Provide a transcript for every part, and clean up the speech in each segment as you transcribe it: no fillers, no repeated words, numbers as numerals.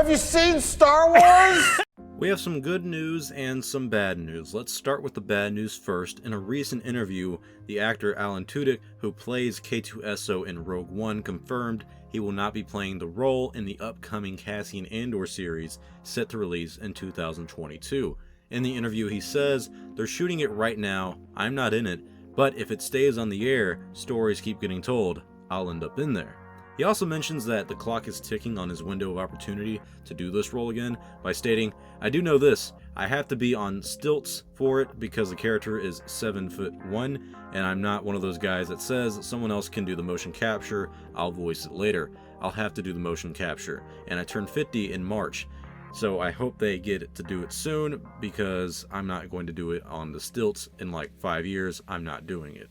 Have you seen Star Wars? We have some good news and some bad news. Let's start with the bad news first. In a recent interview, the actor Alan Tudyk, who plays K-2SO in Rogue One, confirmed he will not be playing the role in the upcoming Cassian Andor series set to release in 2022. In the interview, he says, "They're shooting it right now, I'm not in it, but if it stays on the air, stories keep getting told, I'll end up in there." He also mentions that the clock is ticking on his window of opportunity to do this role again by stating, "I do know this, I have to be on stilts for it because the character is 7'1", and I'm not one of those guys that says someone else can do the motion capture, I'll voice it later. I'll have to do the motion capture, and I turned 50 in March. So I hope they get it to do it soon because I'm not going to do it on the stilts in like 5 years. I'm not doing it."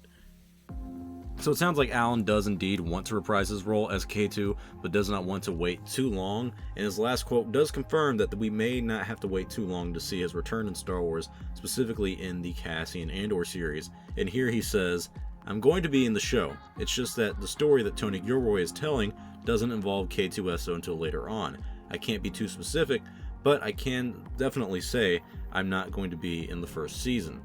So it sounds like Alan does indeed want to reprise his role as K2, but does not want to wait too long, and his last quote does confirm that we may not have to wait too long to see his return in Star Wars, specifically in the Cassian Andor series. And here he says, "I'm going to be in the show, it's just that the story that Tony Gilroy is telling doesn't involve K2SO until later on. I can't be too specific, but I can definitely say I'm not going to be in the first season."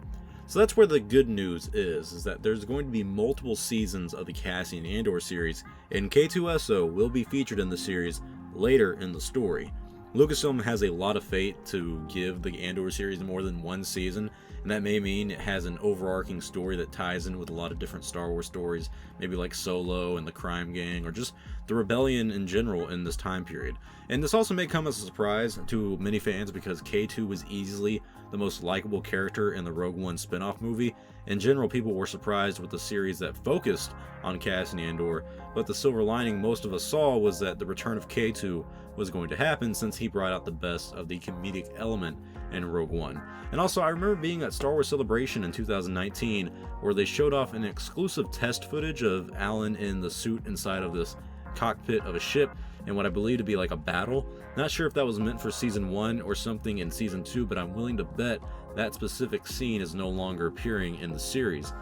So that's where the good news is that there's going to be multiple seasons of the Cassian Andor series, and K2SO will be featured in the series later in the story. Lucasfilm has a lot of faith to give the Andor series more than one season, and that may mean it has an overarching story that ties in with a lot of different Star Wars stories, maybe like Solo and the Crime Gang, or just the Rebellion in general in this time period. And this also may come as a surprise to many fans because K2 was easily the most likable character in the Rogue One spin-off movie. In general, people were surprised with the series that focused on Cassian Andor, but the silver lining most of us saw was that the return of K2 was going to happen since he brought out the best of the comedic element in Rogue One. And also, I remember being at Star Wars Celebration in 2019 where they showed off an exclusive test footage of Alan in the suit inside of this cockpit of a ship in what I believe to be like a battle. Not sure if that was meant for season 1 or something in season 2, but I'm willing to bet that specific scene is no longer appearing in the series.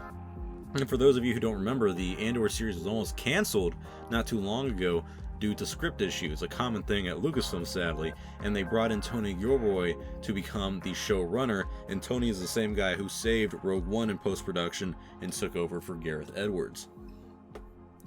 And for those of you who don't remember, the Andor series was almost canceled not too long ago due to script issues, a common thing at Lucasfilm sadly, and they brought in Tony Gilroy to become the showrunner, and Tony is the same guy who saved Rogue One in post-production and took over for Gareth Edwards.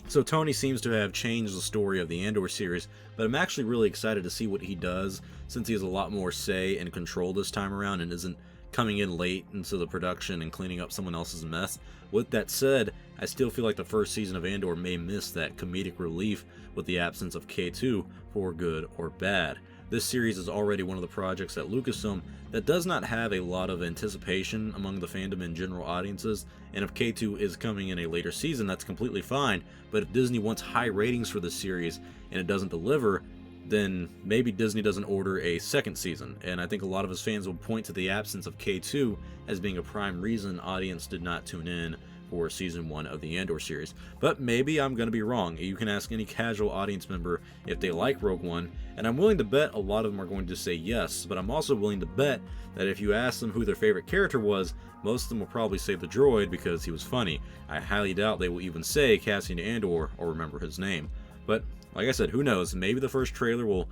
So Tony seems to have changed the story of the Andor series, but I'm actually really excited to see what he does since he has a lot more say and control this time around and isn't coming in late into the production and cleaning up someone else's mess. With that said, I still feel like the first season of Andor may miss that comedic relief with the absence of K2 for good or bad. This series is already one of the projects at Lucasfilm that does not have a lot of anticipation among the fandom and general audiences, and if K2 is coming in a later season, that's completely fine, but if Disney wants high ratings for this series and it doesn't deliver, then maybe Disney doesn't order a second season, and I think a lot of his fans will point to the absence of K2 as being a prime reason audience did not tune in for season 1 of the Andor series. But maybe I'm going to be wrong. You can ask any casual audience member if they like Rogue One, and I'm willing to bet a lot of them are going to say yes, but I'm also willing to bet that if you ask them who their favorite character was, most of them will probably say the droid because he was funny. I highly doubt they will even say Cassian Andor or remember his name. But like I said, who knows? Maybe the first trailer will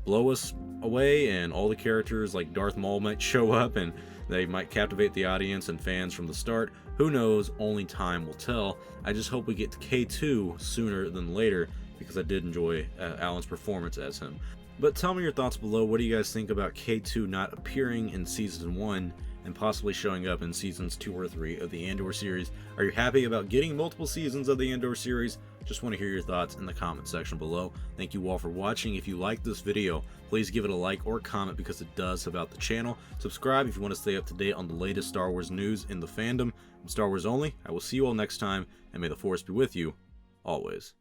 blow us away and all the characters like Darth Maul might show up and they might captivate the audience and fans from the start. Who knows? Only time will tell. I just hope we get to K2 sooner than later because I did enjoy Alan's performance as him. But tell me your thoughts below. What do you guys think about K2 not appearing in season 1 and possibly showing up in seasons 2 or 3 of the Andor series? Are you happy about getting multiple seasons of the Andor series? Just want to hear your thoughts in the comment section below. Thank you all for watching. If you liked this video, please give it a like or comment because it does help out the channel. Subscribe if you want to stay up to date on the latest Star Wars news in the fandom. I'm Star Wars Only. I will see you all next time, and may the Force be with you always.